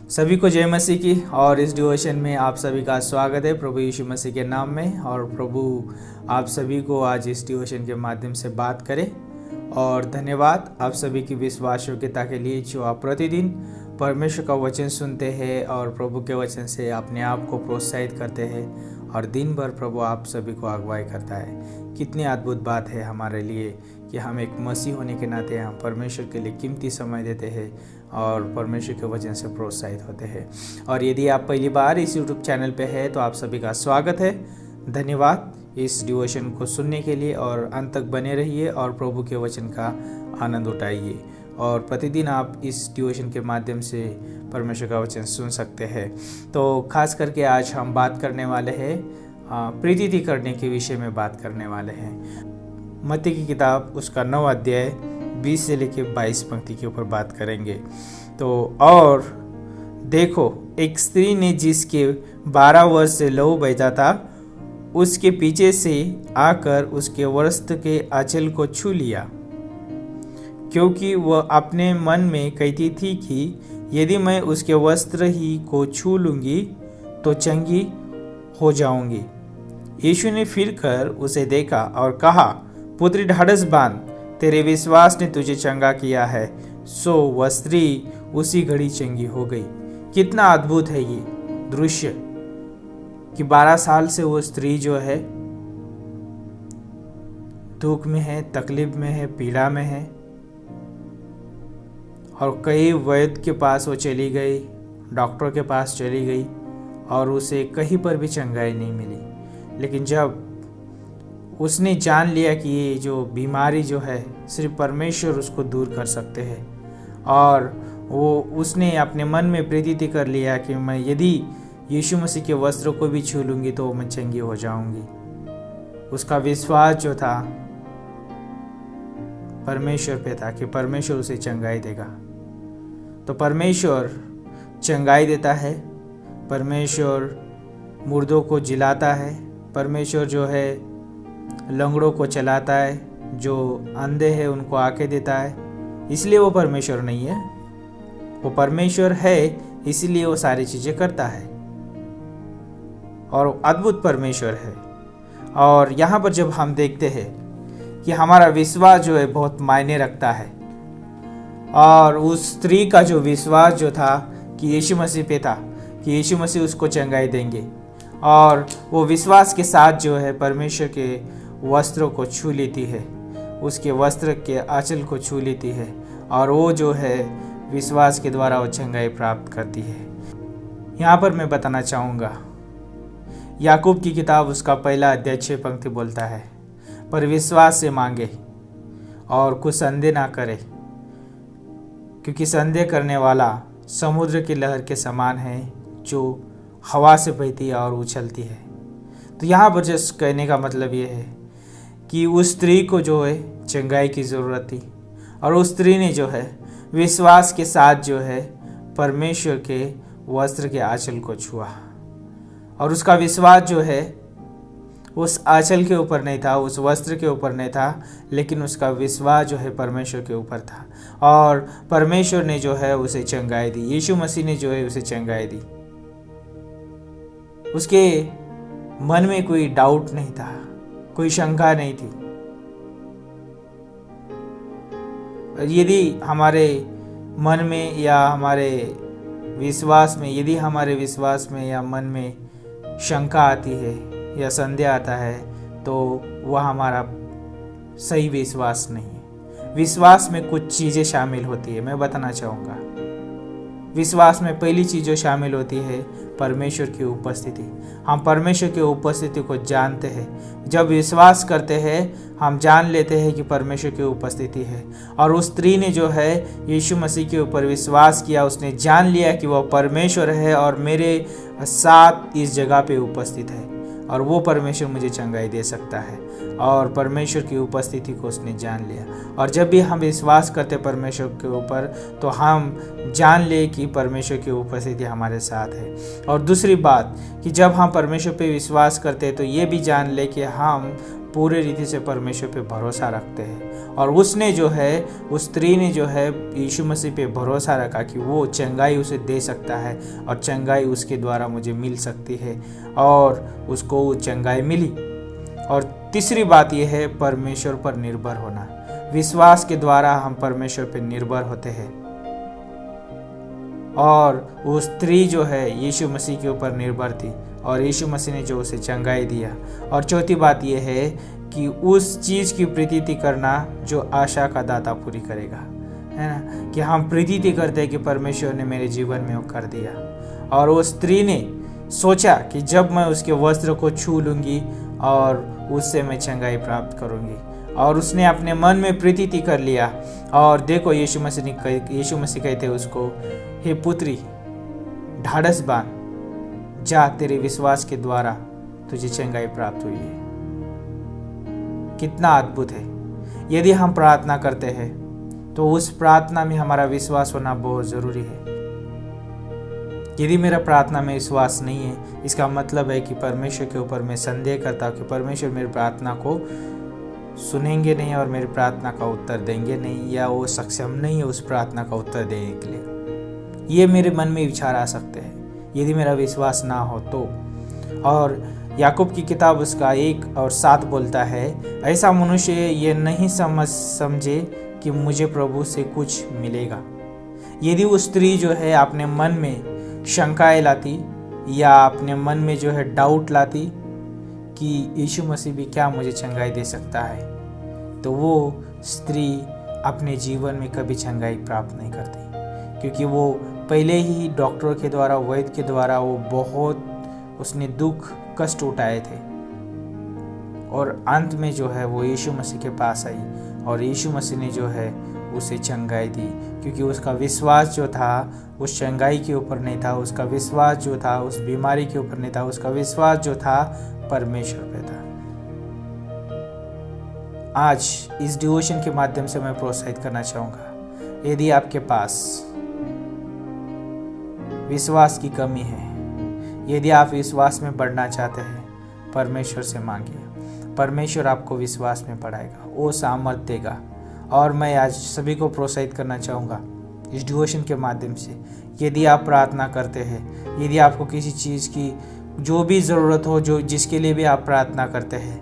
सभी को जय मसीह की। और इस डिवोशन में आप सभी का स्वागत है प्रभु यीशु मसीह के नाम में। और प्रभु आप सभी को आज इस डिवोशन के माध्यम से बात करें। और धन्यवाद आप सभी की विश्वास योग्यता के लिए जो आप प्रतिदिन परमेश्वर का वचन सुनते हैं और प्रभु के वचन से अपने आप को प्रोत्साहित करते हैं और दिन भर प्रभु आप सभी को अगुवाई करता है। कितनी अद्भुत बात है हमारे लिए कि हम एक मसीह होने के नाते हम परमेश्वर के लिए कीमती समय देते हैं और परमेश्वर के वचन से प्रोत्साहित होते हैं। और यदि आप पहली बार इस यूट्यूब चैनल पे है तो आप सभी का स्वागत है। धन्यवाद इस डिवोशन को सुनने के लिए और अंत तक बने रहिए और प्रभु के वचन का आनंद उठाइए। और प्रतिदिन आप इस डिवोशन के माध्यम से परमेश्वर का वचन सुन सकते हैं। तो खास करके आज हम बात करने वाले हैं प्रीति करने के विषय में बात करने वाले हैं। मत्ती की किताब उसका 9 अध्याय 20 से लेकर 22 पंक्ति के ऊपर बात करेंगे। तो और देखो, एक स्त्री ने जिसके 12 वर्ष से लहू बहता था उसके पीछे से आकर उसके वस्त्र के आंचल को छू लिया, क्योंकि वह अपने मन में कहती थी कि यदि मैं उसके वस्त्र ही को छू लूँगी तो चंगी हो जाऊंगी। यीशु ने फिर कर उसे देखा और कहा, पुत्री ढाढ़स बांध, तेरे विश्वास ने तुझे चंगा किया है। सो वह स्त्री उसी घड़ी चंगी हो गई। कितना अद्भुत है ये दृश्य कि 12 साल से वो स्त्री जो है दुख में है, तकलीफ में है, पीड़ा में है और कई वैद्य के पास वो चली गई, डॉक्टर के पास चली गई और उसे कहीं पर भी चंगाई नहीं मिली। लेकिन जब उसने जान लिया कि ये जो बीमारी जो है सिर्फ परमेश्वर उसको दूर कर सकते हैं और उसने अपने मन में प्रीति कर लिया कि मैं यदि यीशु मसीह के वस्त्रों को भी छू लूँगी तो मैं चंगी हो जाऊंगी। उसका विश्वास जो था परमेश्वर पे था कि परमेश्वर उसे चंगाई देगा। तो परमेश्वर चंगाई देता है, परमेश्वर मुर्दों को जिलाता है, परमेश्वर जो है लंगड़ों को चलाता है, जो अंधे हैं उनको आंखें देता है। इसलिए वो परमेश्वर नहीं है, वो परमेश्वर है इसलिए वो सारी चीज़ें करता है और अद्भुत परमेश्वर है। और यहाँ पर जब हम देखते हैं कि हमारा विश्वास जो है बहुत मायने रखता है और उस स्त्री का जो विश्वास जो था कि यीशु मसीह पे था कि यीशु मसीह उसको चंगाई देंगे और वो विश्वास के साथ जो है परमेश्वर के वस्त्रों को छू लेती है, उसके वस्त्र के आंचल को छू लेती है और वो जो है विश्वास के द्वारा वो चंगाई प्राप्त करती है। यहाँ पर मैं बताना चाहूँगा, याकूब की किताब उसका 1 अध्याय 6 पंक्ति बोलता है, पर विश्वास से मांगे और कुछ संदेह ना करे, क्योंकि संदेह करने वाला समुद्र की लहर के समान है जो हवा से बहती है और उछलती है। तो यहाँ पर जस्ट कहने का मतलब ये है कि उस स्त्री को जो है चंगाई की ज़रूरत थी और उस स्त्री ने जो है विश्वास के साथ जो है परमेश्वर के वस्त्र के आंचल को छुआ और उसका विश्वास जो है उस आंचल के ऊपर नहीं था, उस वस्त्र के ऊपर नहीं था, लेकिन उसका विश्वास जो है परमेश्वर के ऊपर था और परमेश्वर ने जो है उसे चंगाई दी। यीशु मसीह ने जो है उसे चंगाई दी। उसके मन में कोई डाउट नहीं था, कोई शंका नहीं थी। यदि हमारे मन में या हमारे विश्वास में या मन में शंका आती है या संदेह आता है तो वह हमारा सही विश्वास नहीं है। विश्वास में कुछ चीज़ें शामिल होती है। मैं बताना चाहूँगा, विश्वास में पहली चीज़ जो शामिल होती है परमेश्वर की उपस्थिति। हम परमेश्वर की उपस्थिति को जानते हैं। जब विश्वास करते हैं हम जान लेते हैं कि परमेश्वर की उपस्थिति है। और उस स्त्री ने जो है यीशु मसीह के ऊपर विश्वास किया, उसने जान लिया कि वह परमेश्वर है और मेरे साथ इस जगह पे उपस्थित है और वो परमेश्वर मुझे चंगाई दे सकता है और परमेश्वर की उपस्थिति को उसने जान लिया। और जब भी हम विश्वास करते परमेश्वर के ऊपर तो हम जान ले कि परमेश्वर की उपस्थिति हमारे साथ है। और दूसरी बात कि जब हम परमेश्वर पे विश्वास करते हैं तो ये भी जान ले कि हम पूरे रीति से परमेश्वर पे भरोसा रखते हैं। और उसने जो है, उस स्त्री ने जो है यीशु मसीह पे भरोसा रखा कि वो चंगाई उसे दे सकता है और चंगाई उसके द्वारा मुझे मिल सकती है, और उसको वो चंगाई मिली। और तीसरी बात यह है परमेश्वर पर निर्भर होना। विश्वास के द्वारा हम परमेश्वर पर निर्भर होते हैं, और वो स्त्री जो है यीशु मसीह के ऊपर निर्भर थी और यीशु मसीह ने जो उसे चंगाई दिया। और चौथी बात यह है कि उस चीज़ की प्रतीति करना जो आशा का दाता पूरी करेगा, है ना, कि हम प्रतीति करते हैं कि परमेश्वर ने मेरे जीवन में वो कर दिया। और वो स्त्री ने सोचा कि जब मैं उसके वस्त्र को छू लूँगी और उससे मैं चंगाई प्राप्त करूँगी, और उसने अपने मन में प्रतीति कर लिया। और देखो यीशु मसीह कहते उसको, हे पुत्री ढाढ़स बांध, जा, तेरे विश्वास के द्वारा तुझे चंगाई प्राप्त हुई है। कितना अद्भुत है। यदि हम प्रार्थना करते हैं तो उस प्रार्थना में हमारा विश्वास होना बहुत ज़रूरी है। यदि मेरा प्रार्थना में विश्वास नहीं है, इसका मतलब है कि परमेश्वर के ऊपर मैं संदेह करता हूँ कि परमेश्वर मेरी प्रार्थना को सुनेंगे नहीं और मेरी प्रार्थना का उत्तर देंगे नहीं, या वो सक्षम नहीं है उस प्रार्थना का उत्तर देने के लिए। ये मेरे मन में विचार आ सकते हैं यदि मेरा विश्वास ना हो तो। और याकूब की किताब उसका 1:7 बोलता है, ऐसा मनुष्य ये नहीं समझे कि मुझे प्रभु से कुछ मिलेगा। यदि वो स्त्री जो है अपने मन में शंकाएं लाती या अपने मन में जो है डाउट लाती कि यीशु मसीह भी क्या मुझे चंगाई दे सकता है, तो वो स्त्री अपने जीवन में कभी चंगाई प्राप्त नहीं करती, क्योंकि वो पहले ही डॉक्टरों के द्वारा, वैद्य के द्वारा वो बहुत उसने दुख कष्ट उठाए थे। और अंत में जो है वो यीशु मसीह के पास आई और यीशु मसीह ने जो है उसे चंगाई दी, क्योंकि उसका विश्वास जो था उस चंगाई के ऊपर नहीं था, उसका विश्वास जो था उस बीमारी के ऊपर नहीं था, उसका विश्वास जो था परमेश्वर पे था। आज इस डिवोशन के माध्यम से मैं प्रोत्साहित करना चाहूँगा, यदि आपके पास विश्वास की कमी है, यदि आप विश्वास में बढ़ना चाहते हैं, परमेश्वर से मांगिए। परमेश्वर आपको विश्वास में बढ़ाएगा, वो सामर्थ्य देगा। और मैं आज सभी को प्रोत्साहित करना चाहूँगा इस डिवोशन के माध्यम से, यदि आप प्रार्थना करते हैं, यदि आपको किसी चीज़ की जो भी ज़रूरत हो, जो जिसके लिए भी आप प्रार्थना करते हैं,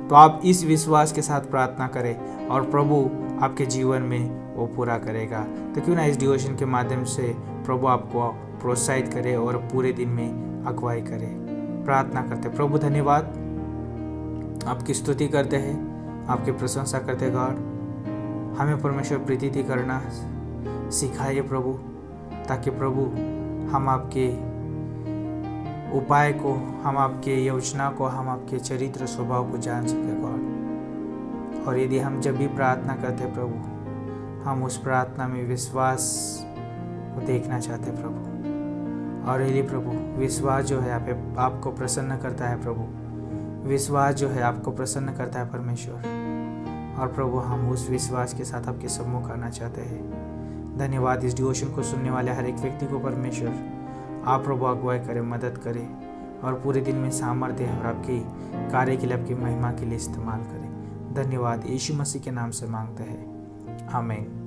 तो आप इस विश्वास के साथ प्रार्थना करें और प्रभु आपके जीवन में वो पूरा करेगा। तो क्यों ना इस डिवोशन के माध्यम से प्रभु आपको प्रोत्साहित करे और पूरे दिन में अगुवाई करे। प्रार्थना करते, प्रभु धन्यवाद, आपकी स्तुति करते हैं, आपकी प्रशंसा करते गॉड। हमें परमेश्वर प्रीति करना सिखाइए प्रभु, ताकि प्रभु हम आपके उपाय को, हम आपके योजना को, हम आपके चरित्र स्वभाव को जान सके गॉड। और यदि हम जब भी प्रार्थना करते प्रभु, हम उस प्रार्थना में विश्वास को देखना चाहते प्रभु। और यदि प्रभु विश्वास जो है आपको प्रसन्न करता है प्रभु, विश्वास जो है आपको प्रसन्न करता है परमेश्वर, और प्रभु हम उस विश्वास के साथ आपके सम्मुख आना चाहते हैं। धन्यवाद इस डिवोशन को सुनने वाले हर एक व्यक्ति को परमेश्वर आप प्रभु अगुवाई करें, मदद करें, और पूरे दिन में सामर्थ्य और आपके कार्य के लिए, आपकी महिमा के लिए इस्तेमाल करें। धन्यवाद, यीशु मसीह के नाम से मांगते हैं, आमीन।